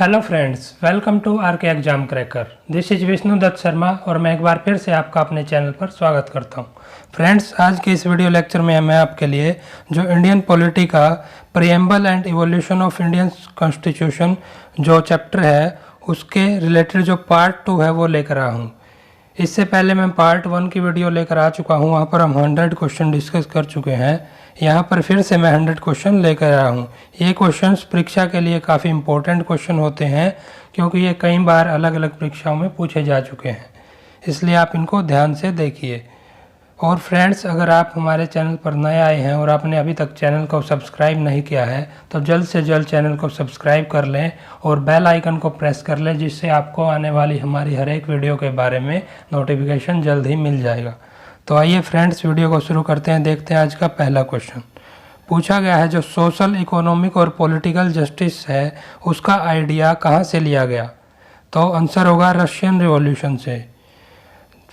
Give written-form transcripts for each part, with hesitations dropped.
Hello friends, welcome to RK exam cracker. This is Vishnu Dutt Sharma और मैं एक बार फिर से आपका अपने चैनल पर स्वागत करता हूं। फ्रेंड्स, आज के इस वीडियो लेक्चर में मैं आपके लिए जो इंडियन पॉलिटी का preamble and evolution of Indian constitution जो चैप्टर है उसके रिलेटेड जो पार्ट 2 है वो लेकर आया हूँ। इससे पहले मैं पार्ट 1 की वीडियो लेकर आ चुका हूँ, वहाँ पर हम 100 क्वेश्चन डिस्कस कर चुके हैं। यहाँ पर फिर से मैं 100 क्वेश्चन लेकर आया हूँ। ये क्वेश्चंस परीक्षा के लिए काफ़ी इंपॉर्टेंट क्वेश्चन होते हैं क्योंकि ये कई बार अलग अलग परीक्षाओं में पूछे जा चुके हैं, इसलिए आप इनको ध्यान से देखिए। और फ्रेंड्स, अगर आप हमारे चैनल पर नए आए हैं और आपने अभी तक चैनल को सब्सक्राइब नहीं किया है तो जल्द से जल्द चैनल को सब्सक्राइब कर लें और बेल आइकन को प्रेस कर लें, जिससे आपको आने वाली हमारी हर एक वीडियो के बारे में नोटिफिकेशन जल्द ही मिल जाएगा। तो आइए फ्रेंड्स, वीडियो को शुरू करते हैं। देखते हैं आज का पहला क्वेश्चन। पूछा गया है जो सोशल, इकोनॉमिक और पॉलिटिकल जस्टिस है उसका आइडिया कहाँ से लिया गया? तो आंसर होगा रशियन रिवॉल्यूशन से।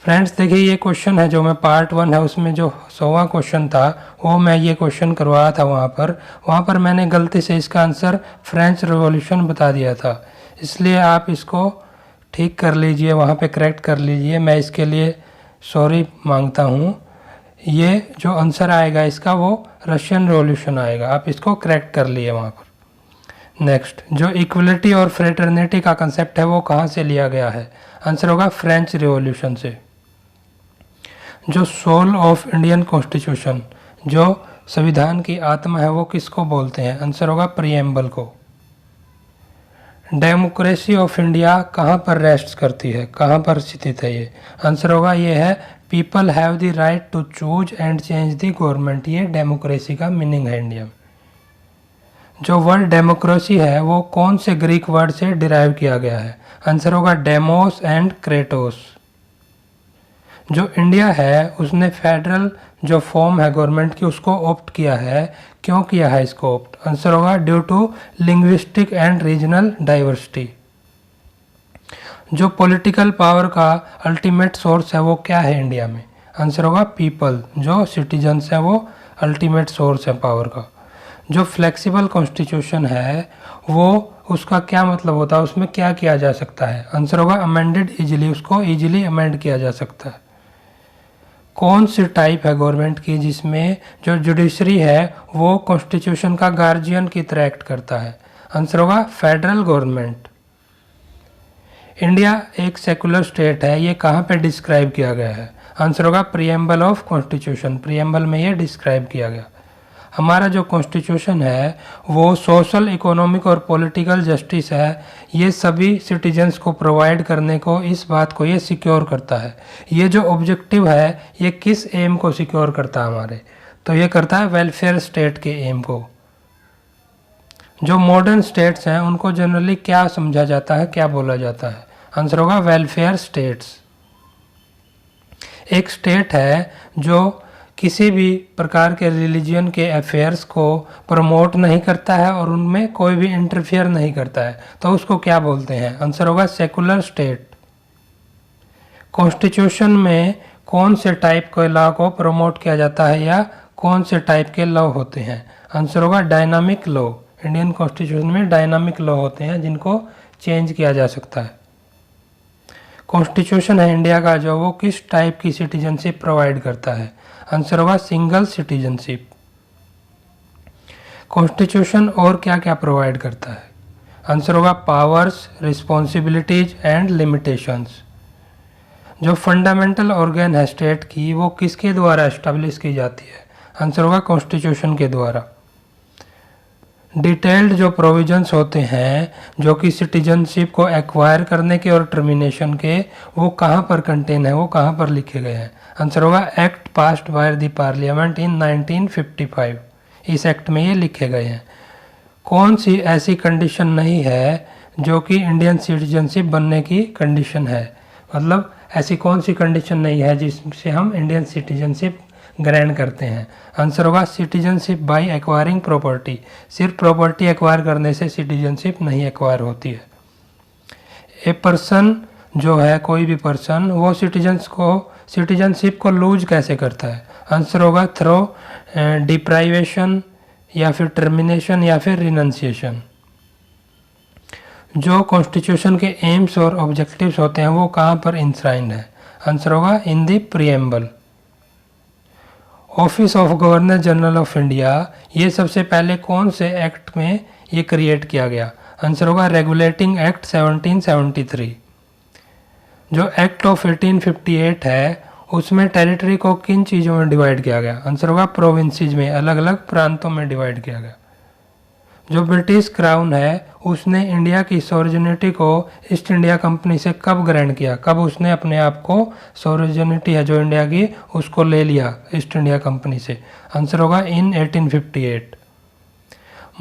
फ्रेंड्स देखिए, ये क्वेश्चन है जो मैं पार्ट 1 है उसमें जो 100वां क्वेश्चन था वो मैं ये क्वेश्चन करवाया था। वहाँ पर मैंने गलती से इसका आंसर फ्रेंच रिवॉल्यूशन बता दिया था, इसलिए आप इसको ठीक कर लीजिए, वहाँ पे करेक्ट कर लीजिए। मैं इसके लिए सॉरी मांगता हूँ। ये जो आंसर आएगा इसका वो रशियन रिवॉल्यूशन आएगा, आप इसको करेक्ट कर लिए वहाँ पर। नेक्स्ट, जो इक्वलिटी और फ्रेटर्निटी का कंसेप्ट है वो कहाँ से लिया गया है? आंसर होगा फ्रेंच रिवॉल्यूशन से। जो सोल ऑफ इंडियन कॉन्स्टिट्यूशन, जो संविधान की आत्मा है, वो किसको बोलते हैं? आंसर होगा प्रीएम्बल को। डेमोक्रेसी ऑफ इंडिया कहाँ पर रेस्ट करती है, कहाँ पर स्थित है ये? आंसर होगा ये है people have the right to choose and change the government. ये डेमोक्रेसी का मीनिंग है इंडिया में। जो वर्ड डेमोक्रेसी है वो कौन से ग्रीक वर्ड से डिराइव किया गया है? आंसर होगा डेमोस एंड क्रेटोस। जो इंडिया है उसने फेडरल जो फॉर्म है गवर्नमेंट की उसको ऑप्ट किया है। क्यों किया है इसको ऑप्ट? आंसर होगा due to linguistic and regional diversity. जो पॉलिटिकल पावर का अल्टीमेट सोर्स है वो क्या है इंडिया में? आंसर होगा पीपल। जो सिटीजन्स है वो अल्टीमेट सोर्स है पावर का। जो फ्लेक्सिबल कॉन्स्टिट्यूशन है वो उसका क्या मतलब होता है, उसमें क्या किया जा सकता है? आंसर होगा अमेंडेड इजीली, उसको इजीली अमेंड किया जा सकता है। कौन सी टाइप है गवर्नमेंट की जिसमें जो जुडिशरी है वो कॉन्स्टिट्यूशन का गार्जियन की तरह एक्ट करता है? आंसर होगा फेडरल गवर्नमेंट। इंडिया एक सेकुलर स्टेट है, ये कहाँ पे डिस्क्राइब किया गया है? आंसर होगा प्रीएम्बल ऑफ कॉन्स्टिट्यूशन। प्रीएम्बल में ये डिस्क्राइब किया गया। हमारा जो कॉन्स्टिट्यूशन है वो सोशल, इकोनॉमिक और पॉलिटिकल जस्टिस है, ये सभी सिटीजन्स को प्रोवाइड करने को, इस बात को ये सिक्योर करता है। ये जो ऑब्जेक्टिव है ये किस एम को सिक्योर करता है हमारे? तो ये करता है वेलफेयर स्टेट के एम को। जो मॉडर्न स्टेट्स हैं उनको जनरली क्या समझा जाता है, क्या बोला जाता है? आंसर होगा वेलफेयर स्टेट्स। एक स्टेट है जो किसी भी प्रकार के रिलीजन के अफेयर्स को प्रमोट नहीं करता है और उनमें कोई भी इंटरफेयर नहीं करता है, तो उसको क्या बोलते हैं? आंसर होगा सेकुलर स्टेट। कॉन्स्टिट्यूशन में कौन से टाइप के लॉ को प्रमोट किया जाता है या कौन से टाइप के लॉ होते हैं? आंसर होगा डायनामिक लॉ। इंडियन कॉन्स्टिट्यूशन में डायनामिक लॉ होते हैं जिनको चेंज किया जा सकता है। कॉन्स्टिट्यूशन है इंडिया का जो वो किस टाइप की सिटीजनशिप प्रोवाइड करता है? आंसर होगा सिंगल सिटीजनशिप। कॉन्स्टिट्यूशन और क्या क्या प्रोवाइड करता है? आंसर होगा पावर्स, रिस्पॉन्सिबिलिटीज एंड लिमिटेशंस। जो फंडामेंटल ऑर्गन है स्टेट की वो किसके द्वारा एस्टेब्लिश की जाती है? आंसर होगा कॉन्स्टिट्यूशन के द्वारा। डिटेल्ड जो प्रोविजंस होते हैं जो कि सिटीजनशिप को एक्वायर करने के और टर्मिनेशन के, वो कहाँ पर कंटेन है, वो कहाँ पर लिखे गए हैं? आंसर होगा act passed by the parliament in 1955। इस एक्ट में ये लिखे गए हैं। कौन सी ऐसी कंडीशन नहीं है जो कि इंडियन सिटीजनशिप बनने की कंडीशन है? मतलब ऐसी कौन सी कंडीशन नहीं है जिससे हम इंडियन सिटीजनशिप ग्रहण करते हैं? आंसर होगा सिटीजनशिप बाय एक्वायरिंग प्रॉपर्टी। सिर्फ प्रॉपर्टी एक्वायर करने से सिटीजनशिप नहीं एक्वायर होती है। ए पर्सन जो है, कोई भी पर्सन, वो सिटीजनशिप को लूज कैसे करता है? आंसर होगा थ्रो डिप्राइवेशन या फिर टर्मिनेशन या फिर रिनंसिएशन। जो कॉन्स्टिट्यूशन के एम्स और ऑब्जेक्टिव्स होते हैं वो कहाँ पर इंश्राइंड है? आंसर होगा in the preamble. Office of governor general of India, ये सबसे पहले कौन से एक्ट में ये क्रिएट किया गया? आंसर होगा रेगुलेटिंग एक्ट 1773। जो एक्ट ऑफ 1858 है उसमें टेरिटरी को किन चीज़ों में डिवाइड किया गया? आंसर होगा प्रोविंसेस में, अलग अलग प्रांतों में डिवाइड किया गया। जो ब्रिटिश क्राउन है उसने इंडिया की सॉवरेनिटी को ईस्ट इंडिया कंपनी से कब ग्रहण किया? कब उसने अपने आप को सॉवरेनिटी है जो इंडिया की उसको ले लिया ईस्ट इंडिया कंपनी से? आंसर होगा इन 1858।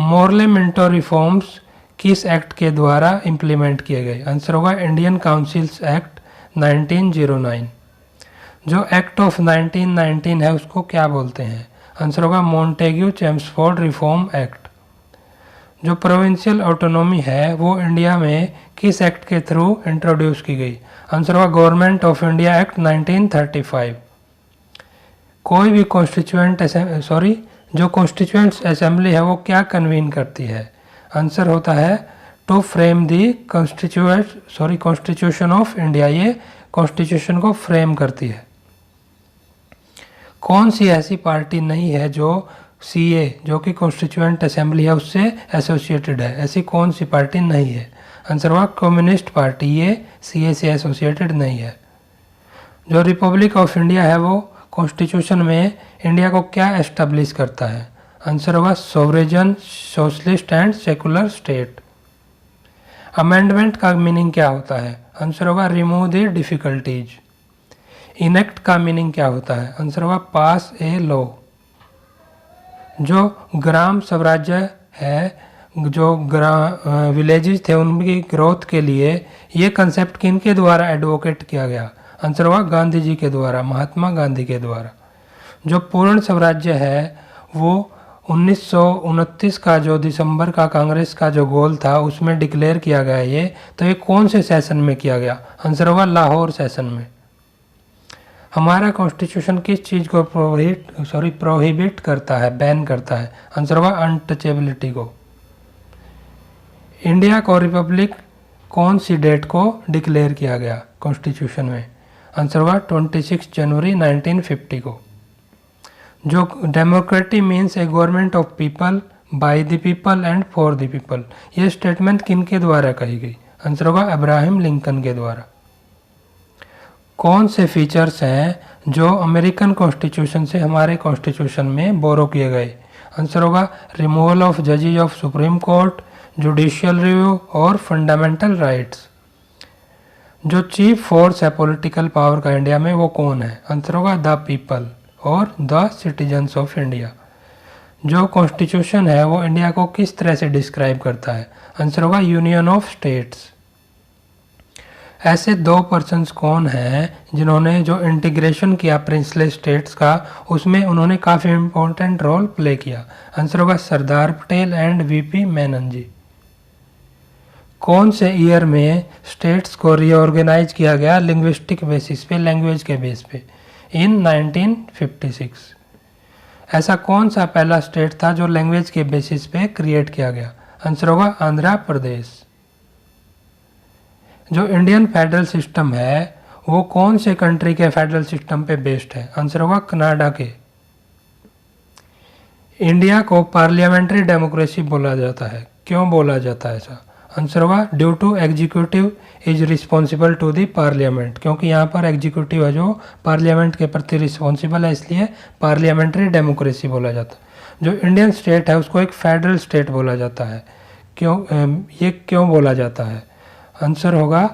मोरले मिंटो रिफॉर्म्स किस एक्ट के द्वारा इम्प्लीमेंट किए गए? आंसर होगा इंडियन काउंसिल्स एक्ट 1909। जो एक्ट ऑफ 1919 है उसको क्या बोलते हैं? आंसर होगा मॉन्टेग्यू चेम्सफोर्ड रिफॉर्म एक्ट। जो प्रोविंशियल ऑटोनॉमी है वो इंडिया में किस एक्ट के थ्रू इंट्रोड्यूस की गई? आंसर होगा गवर्नमेंट ऑफ इंडिया एक्ट 1935। कोई भी जो कॉन्स्टिट्यूएंट असेंबली है वो क्या कन्वीन करती है? आंसर होता है to frame the constitution of India, ये कॉन्स्टिट्यूशन को फ्रेम करती है। कौन सी ऐसी पार्टी नहीं है जो सीए जो कि कॉन्स्टिट्यूएंट असेंबली है उससे एसोसिएटेड है? ऐसी कौन सी पार्टी नहीं है? आंसर हुआ कम्युनिस्ट पार्टी, ये सीए से एसोसिएटेड नहीं है। जो रिपब्लिक ऑफ इंडिया है वो कॉन्स्टिट्यूशन में इंडिया को क्या एस्टेब्लिश करता है? आंसर होगा sovereign, socialist and secular state. Amendment का मीनिंग क्या होता है? आंसर होगा रिमूव द डिफिकल्टीज। इनेक्ट का मीनिंग क्या होता है? आंसर होगा पास ए लॉ। जो ग्राम स्वराज्य है, जो विलेजेस थे उनकी ग्रोथ के लिए ये कंसेप्ट किनके द्वारा एडवोकेट किया गया? आंसर होगा गांधी जी के द्वारा, महात्मा गांधी के द्वारा। जो पूर्ण स्वराज्य है वो 1929 का जो दिसंबर का कांग्रेस का जो गोल था उसमें डिक्लेयर किया गया ये, तो ये कौन से सेशन में किया गया? आंसर होगा लाहौर सेशन में। हमारा कॉन्स्टिट्यूशन किस चीज़ को प्रोहिबिट करता है, बैन करता है? आंसर होगा अनटचेबिलिटी को। इंडिया को रिपब्लिक कौन सी डेट को डिक्लेयर किया गया कॉन्स्टिट्यूशन में? आंसर होगा 26 जनवरी 1950 को। जो democracy means A government of people, by the people and for the people, ये स्टेटमेंट किनके द्वारा कही गई? आंसर होगा अब्राहम लिंकन के द्वारा। कौन से फीचर्स हैं जो अमेरिकन कॉन्स्टिट्यूशन से हमारे कॉन्स्टिट्यूशन में बोरो किए गए? आंसर होगा रिमूवल ऑफ जजेस of supreme court, judicial review और फंडामेंटल राइट्स। जो चीफ फोर्स है पॉलिटिकल पावर का इंडिया में वो कौन है? आंसर होगा द पीपल और द सिटीजन्स ऑफ इंडिया। जो कॉन्स्टिट्यूशन है वो इंडिया को किस तरह से डिस्क्राइब करता है? आंसर होगा यूनियन ऑफ स्टेट्स। ऐसे दो पर्सन्स कौन हैं जिन्होंने जो इंटीग्रेशन किया प्रिंसली स्टेट्स का उसमें उन्होंने काफ़ी इम्पोर्टेंट रोल प्ले किया? आंसर होगा सरदार पटेल एंड वीपी मेनन जी। कौन से ईयर में स्टेट्स को रीऑर्गेनाइज किया गया लिंग्विस्टिक बेसिस पे, लैंग्वेज के बेस पे? इन 1956। ऐसा कौन सा पहला स्टेट था जो लैंग्वेज के बेसिस पे क्रिएट किया गया? आंसर होगा आंध्र प्रदेश। जो इंडियन फेडरल सिस्टम है वो कौन से कंट्री के फेडरल सिस्टम पे बेस्ड है? आंसर होगा कनाडा के। इंडिया को पार्लियामेंट्री डेमोक्रेसी बोला जाता है, क्यों बोला जाता है ऐसा? आंसर होगा due to executive is responsible to the parliament, क्योंकि यहाँ पर एग्जीक्यूटिव है जो पार्लियामेंट के प्रति रिस्पॉन्सिबल है, इसलिए पार्लियामेंट्री डेमोक्रेसी बोला जाता है। जो इंडियन स्टेट है उसको एक फेडरल स्टेट बोला जाता है, ये क्यों बोला जाता है? आंसर होगा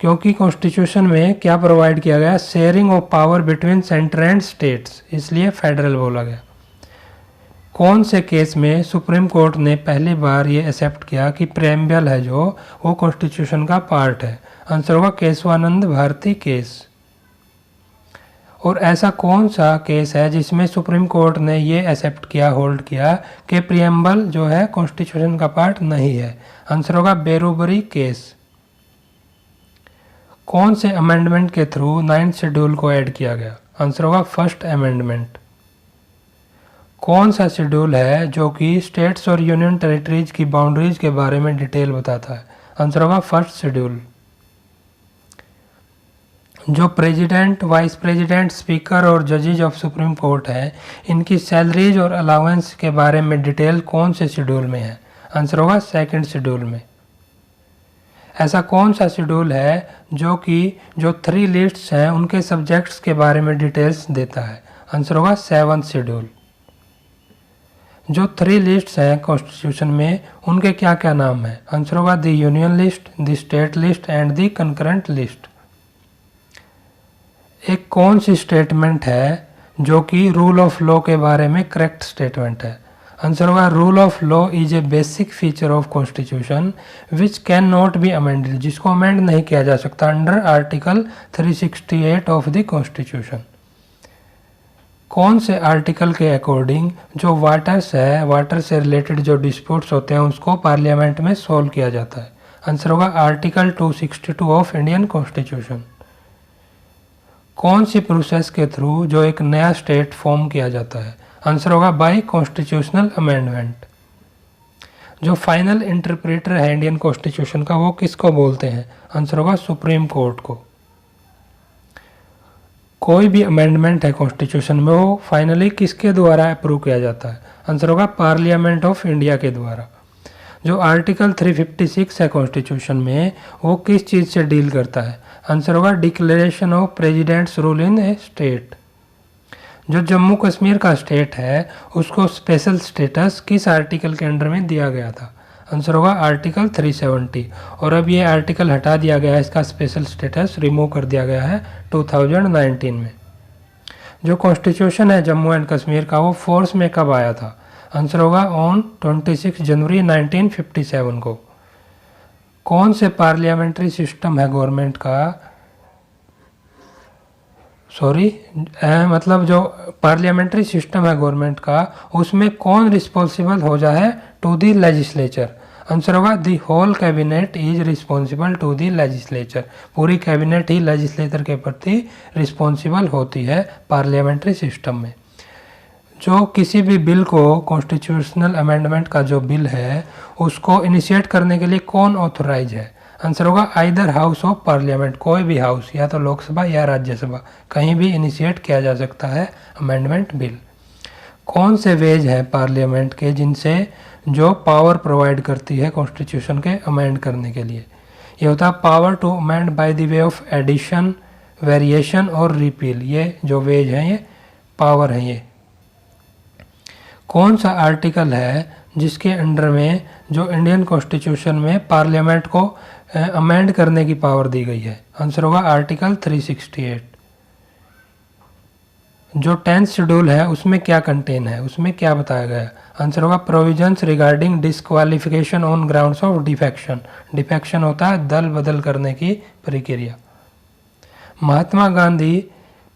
क्योंकि कॉन्स्टिट्यूशन में क्या प्रोवाइड किया गया? Sharing of power between centre and states, इसलिए फेडरल बोला गया। कौन से केस में सुप्रीम कोर्ट ने पहली बार ये एक्सेप्ट किया कि प्रेम्बल है जो वो कॉन्स्टिट्यूशन का पार्ट है? आंसर होगा केशवानंद भारती केस। और ऐसा कौन सा केस है जिसमें सुप्रीम कोर्ट ने ये एक्सेप्ट किया, होल्ड किया कि प्रियम्बल जो है कॉन्स्टिट्यूशन का पार्ट नहीं है? आंसर होगा बेरोबरी केस। कौन से अमेंडमेंट के थ्रू 9th शेड्यूल को ऐड किया गया? आंसर होगा फर्स्ट अमेंडमेंट। कौन सा शेड्यूल है जो कि स्टेट्स और यूनियन टेरिटरीज की बाउंड्रीज के बारे में डिटेल बताता है? आंसर होगा फर्स्ट शेड्यूल। जो प्रेसिडेंट, वाइस प्रेसिडेंट, स्पीकर और जजेज ऑफ सुप्रीम कोर्ट है, इनकी सैलरीज और अलाउंस के बारे में डिटेल कौन से शेड्यूल में है? आंसर होगा सेकंड शेड्यूल में। ऐसा कौन सा शेड्यूल है जो कि जो 3 लिस्ट्स हैं उनके सब्जेक्ट्स के बारे में डिटेल्स देता है? आंसर होगा 7th शेड्यूल। जो 3 लिस्ट्स हैं कॉन्स्टिट्यूशन में उनके क्या क्या नाम हैं? आंसर होगा the union list, the state list and the concurrent list. एक कौन सी स्टेटमेंट है जो कि रूल ऑफ लॉ के बारे में करेक्ट स्टेटमेंट है? आंसर होगा rule of law is a basic feature of constitution which can not be amended, जिसको अमेंड नहीं किया जा सकता under article 368 of the constitution. कौन से आर्टिकल के अकॉर्डिंग जो वाटर्स है, वाटर से रिलेटेड जो डिस्प्यूट्स होते हैं उसको पार्लियामेंट में सॉल्व किया जाता है? आंसर होगा आर्टिकल 262 ऑफ इंडियन कॉन्स्टिट्यूशन। कौन सी प्रोसेस के थ्रू जो एक नया स्टेट फॉर्म किया जाता है? आंसर होगा बाय कॉन्स्टिट्यूशनल अमेंडमेंट। जो फाइनल इंटरप्रेटर है इंडियन कॉन्स्टिट्यूशन का वो किसको बोलते हैं? आंसर होगा सुप्रीम कोर्ट को। कोई भी अमेंडमेंट है कॉन्स्टिट्यूशन में वो फाइनली किसके द्वारा अप्रूव किया जाता है? आंसर होगा पार्लियामेंट ऑफ इंडिया के द्वारा। जो आर्टिकल 356 है कॉन्स्टिट्यूशन में वो किस चीज़ से डील करता है? आंसर होगा declaration of presidents rule in A state. जो जम्मू कश्मीर का स्टेट है उसको स्पेशल स्टेटस किस आर्टिकल के अंडर में दिया गया था? आंसर होगा आर्टिकल 370। और अब ये आर्टिकल हटा दिया गया है, इसका स्पेशल स्टेटस रिमूव कर दिया गया है 2019 में। जो कॉन्स्टिट्यूशन है जम्मू एंड कश्मीर का वो फोर्स में कब आया था? आंसर होगा ऑन 26 जनवरी 1957 को। कौन से पार्लियामेंट्री सिस्टम है गवर्नमेंट का, मतलब जो पार्लियामेंट्री सिस्टम है गवर्नमेंट का उसमें कौन रिस्पॉन्सिबल हो जाए टू द लेजिस्लेचर? आंसर होगा the whole cabinet is responsible to the legislature. पूरी कैबिनेट ही लेजिस्लेचर के प्रति रिस्पॉन्सिबल होती है पार्लियामेंट्री सिस्टम में। जो किसी भी बिल को, कॉन्स्टिट्यूशनल अमेंडमेंट का जो बिल है उसको इनिशिएट करने के लिए कौन ऑथोराइज है? आंसर होगा आइदर हाउस ऑफ पार्लियामेंट। कोई भी हाउस, या तो लोकसभा या राज्यसभा, कहीं भी इनिशिएट किया जा सकता है अमेंडमेंट बिल। कौन से वेज हैं पार्लियामेंट के जिनसे जो पावर प्रोवाइड करती है कॉन्स्टिट्यूशन के अमेंड करने के लिए? ये होता है power to amend by the way of addition, variation और रिपील। ये जो वेज हैं ये पावर हैं। ये कौन सा आर्टिकल है जिसके अंडर में जो इंडियन कॉन्स्टिट्यूशन में पार्लियामेंट को अमेंड करने की पावर दी गई है? आंसर होगा आर्टिकल 368। जो 10th शेड्यूल है उसमें क्या कंटेन है, उसमें क्या बताया गया है? आंसर होगा provisions regarding disqualification on grounds of defection. Defection होता है दल बदल करने की प्रक्रिया। महात्मा गांधी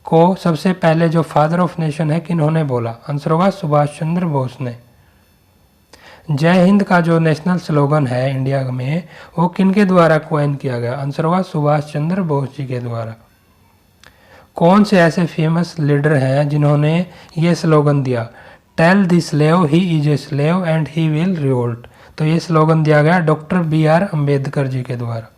को सबसे पहले जो फादर ऑफ नेशन है किन्होंने बोला? आंसर होगा सुभाष चंद्र बोस ने। जय हिंद का जो नेशनल स्लोगन है इंडिया में वो किनके द्वारा क्वाइन किया गया? आंसर होगा सुभाष चंद्र बोस जी के द्वारा। कौन से ऐसे फेमस लीडर हैं जिन्होंने ये स्लोगन दिया? Tell the slave he is a slave and he will revolt. तो ये स्लोगन दिया गया डॉक्टर BR अम्बेडकर जी के द्वारा।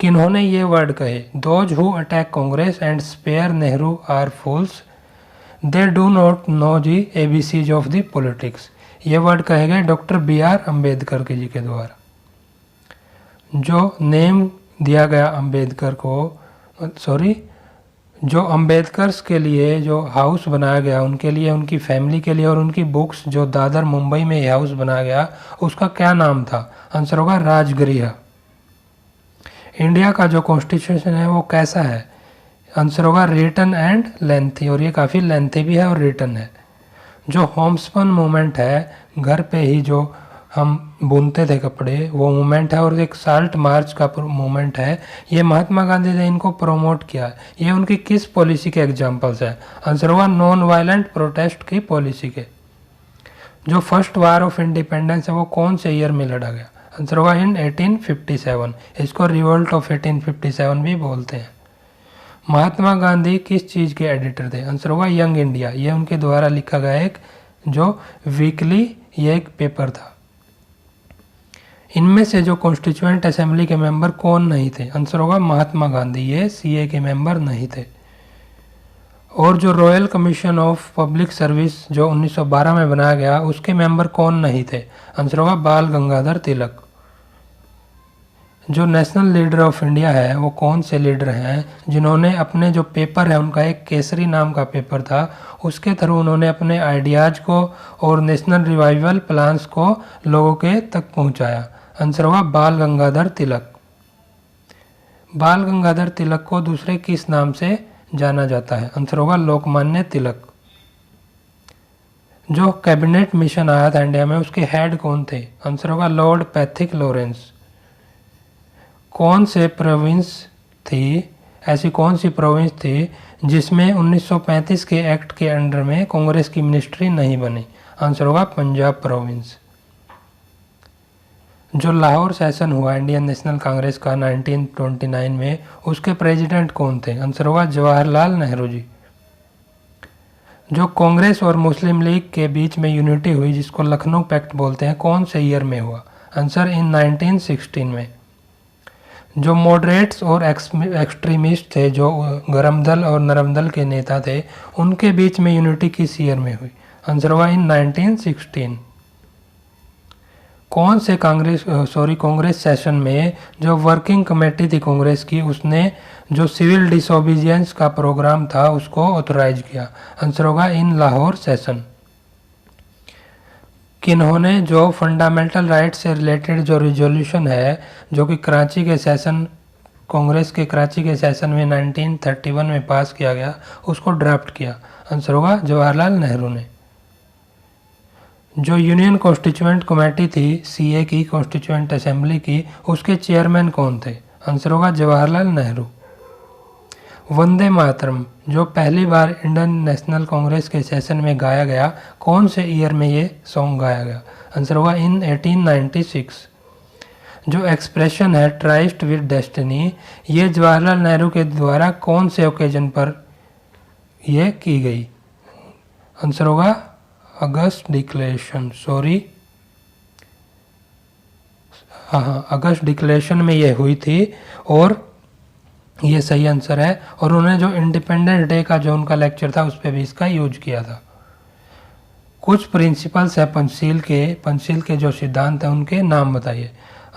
किन्होंने ये वर्ड कहे? Those who attack Congress and spare Nehru are fools, they do not know the ABCs of the politics. ये word कहे गए डॉक्टर BR अम्बेडकर जी के द्वारा। जो नेम दिया गया अम्बेडकर को, जो अम्बेडकर्स के लिए जो हाउस बनाया गया उनके लिए, उनकी फैमिली के लिए और उनकी बुक्स जो दादर मुंबई में ये हाउस बनाया गया उसका क्या नाम था? आंसर होगा राजगृह। इंडिया का जो कॉन्स्टिट्यूशन है वो कैसा है? आंसर होगा रिटन एंड लेंथी। और ये काफ़ी लेंथी भी है और रिटन है। जो होमस्पन मूवमेंट है, घर पे ही जो हम बुनते थे कपड़े, वो मूवमेंट है। और एक साल्ट मार्च का मूवमेंट है, ये महात्मा गांधी ने इनको प्रमोट किया। ये उनकी किस पॉलिसी के एग्जांपल्स है? आंसर होगा नॉन वायलेंट प्रोटेस्ट की पॉलिसी के। जो फर्स्ट वार ऑफ इंडिपेंडेंस है वो कौन से ईयर में लड़ा गया? आंसर होगा इन 1857। इसको रिवोल्ट ऑफ 1857 भी बोलते हैं। महात्मा गांधी किस चीज़ के एडिटर थे? आंसर होगा यंग इंडिया। ये उनके द्वारा लिखा गया एक जो वीकली ये एक पेपर था। इनमें से जो कॉन्स्टिट्यूएंट असेंबली के मेंबर कौन नहीं थे? आंसर होगा महात्मा गांधी, ये सीए के मेंबर नहीं थे। और जो royal commission of public service जो 1912 में बनाया गया उसके मेंबर कौन नहीं थे? आंसर होगा बाल गंगाधर तिलक। जो नेशनल लीडर ऑफ इंडिया है वो कौन से लीडर हैं जिन्होंने अपने जो पेपर है उनका एक केसरी नाम का पेपर था, उसके थ्रू उन्होंने अपने आइडियाज़ को और नेशनल रिवाइवल प्लान्स को लोगों के तक पहुंचाया? आंसर होगा बाल गंगाधर तिलक। बाल गंगाधर तिलक को दूसरे किस नाम से जाना जाता है? आंसर होगा लोकमान्य तिलक। जो कैबिनेट मिशन आया था इंडिया में उसके हेड कौन थे? आंसर होगा लॉर्ड पैथिक लॉरेंस। कौन से प्रोविंस थी, ऐसी कौन सी प्रोविंस थी जिसमें 1935 के एक्ट के अंडर में कांग्रेस की मिनिस्ट्री नहीं बनी? आंसर होगा पंजाब प्रोविंस। जो लाहौर सेशन हुआ इंडियन नेशनल कांग्रेस का 1929 में उसके प्रेसिडेंट कौन थे? आंसर होगा जवाहरलाल नेहरू जी। जो कांग्रेस और मुस्लिम लीग के बीच में यूनिटी हुई जिसको लखनऊ पैक्ट बोलते हैं, कौन से ईयर में हुआ? आंसर इन 1916 में। जो मॉडरेट्स और एक्सट्रीमिस्ट थे, जो गरम दल और नरम दल के नेता थे, उनके बीच में यूनिटी किस ईयर में हुई? आंसर हुआ इन 1916। कौन से कांग्रेस सेशन में जो वर्किंग कमेटी थी कांग्रेस की उसने जो सिविल डिसोबीडियंस का प्रोग्राम था उसको ऑथराइज किया? आंसर होगा इन लाहौर सेशन। किन्होंने जो फंडामेंटल राइट से रिलेटेड जो रिजोल्यूशन है जो कि कराची के सेशन कांग्रेस के कराची के सेशन में 1931 में पास किया गया उसको ड्राफ्ट किया? आंसर होगा जवाहरलाल नेहरू ने। जो यूनियन कॉन्स्टिट्यूएंट कमेटी थी सीए की, कॉन्स्टिट्यूएंट असेंबली की, उसके चेयरमैन कौन थे? आंसर होगा जवाहरलाल नेहरू। वंदे मातरम जो पहली बार इंडियन नेशनल कांग्रेस के सेशन में गाया गया, कौन से ईयर में ये सॉन्ग गाया गया? आंसर होगा इन 1896। जो एक्सप्रेशन है ट्राइस्ट विद डेस्टिनी, ये जवाहरलाल नेहरू के द्वारा कौन से ओकेजन पर ये की गई? आंसर होगा अगस्त डिक्लेरेशन, अगस्त डिक्लेरेशन में ये हुई थी और ये सही आंसर है। और उन्होंने जो इंडिपेंडेंस डे का जो उनका लेक्चर था उस पर भी इसका यूज किया था। कुछ प्रिंसिपल्स है पंचशील के जो सिद्धांत हैं उनके नाम बताइए?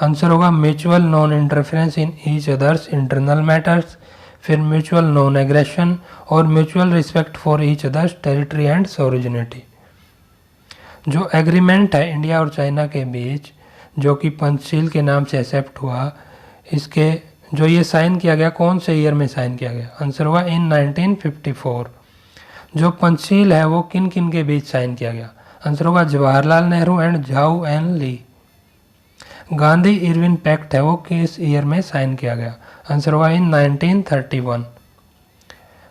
आंसर होगा mutual non interference in each others internal matters, फिर म्यूचुअल नॉन एग्रेशन और mutual respect for each others territory and sovereignty. जो एग्रीमेंट है इंडिया और चाइना के बीच जो कि पंचशील के नाम से एक्सेप्ट हुआ, इसके जो ये साइन किया गया कौन से ईयर में साइन किया गया? आंसर होगा इन 1954। जो पंचशील है वो किन किन के बीच साइन किया गया? आंसर होगा Jawaharlal Nehru and Zhou Enlai. Gandhi Irwin pact है वो किस ईयर में साइन किया गया? आंसर होगा इन 1931।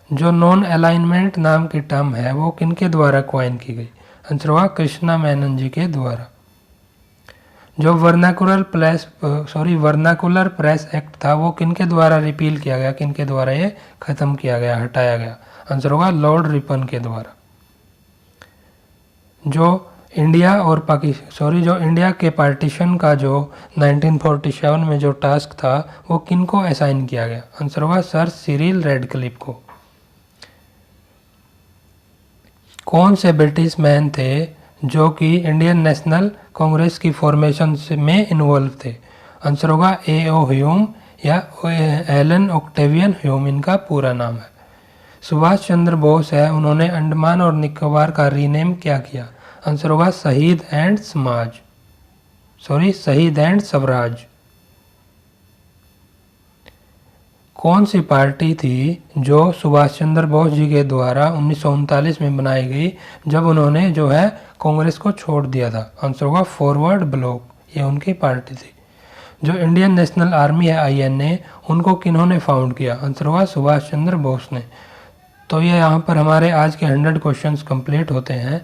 जो नॉन अलाइनमेंट नाम की टर्म है वो किनके द्वारा क्वाइन की गई? आंसर होगा कृष्णा मेनन जी के द्वारा। जो वर्नाकुलर प्रेस एक्ट था वो किनके द्वारा रिपील किया गया, किनके द्वारा ये खत्म किया गया, हटाया गया? आंसर होगा लॉर्ड रिपन के द्वारा। जो इंडिया के पार्टीशन का जो 1947 में जो टास्क था वो किनको असाइन किया गया? आंसर होगा सर सिरिल रेडक्लिफ को। कौन से ब्रिटिश मैन थे जो कि इंडियन नेशनल कांग्रेस की फॉर्मेशन में इन्वॉल्व थे? आंसर होगा A.O. ह्यूम या एलन ऑक्टेवियन ह्यूम इनका पूरा नाम है। सुभाष चंद्र बोस है, उन्होंने अंडमान और निकोबार का रीनेम क्या किया? आंसर होगा शहीद एंड स्वराज। कौन सी पार्टी थी जो सुभाष चंद्र बोस जी के द्वारा 1939 में बनाई गई जब उन्होंने जो है कांग्रेस को छोड़ दिया था? आंसर होगा फॉरवर्ड ब्लॉक, ये उनकी पार्टी थी। जो इंडियन नेशनल आर्मी है INA, उनको किन्होंने फाउंड किया? आंसर होगा सुभाष चंद्र बोस ने। तो ये यहाँ पर हमारे आज के 100 क्वेश्चंस कंप्लीट होते हैं।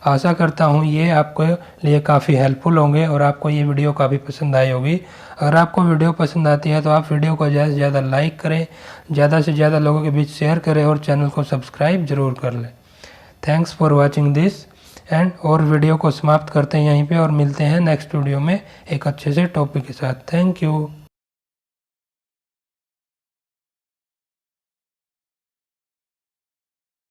आशा करता हूँ ये आपके लिए काफ़ी हेल्पफुल होंगे और आपको ये वीडियो काफ़ी पसंद आई होगी। अगर आपको वीडियो पसंद आती है तो आप वीडियो को ज़्यादा से ज़्यादा लाइक करें, ज़्यादा से ज़्यादा लोगों के बीच शेयर करें और चैनल को सब्सक्राइब ज़रूर कर लें। Thanks for watching this and और वीडियो को समाप्त करते हैं यहीं पे और मिलते हैं नेक्स्ट वीडियो में एक अच्छे से टॉपिक के साथ। Thank you.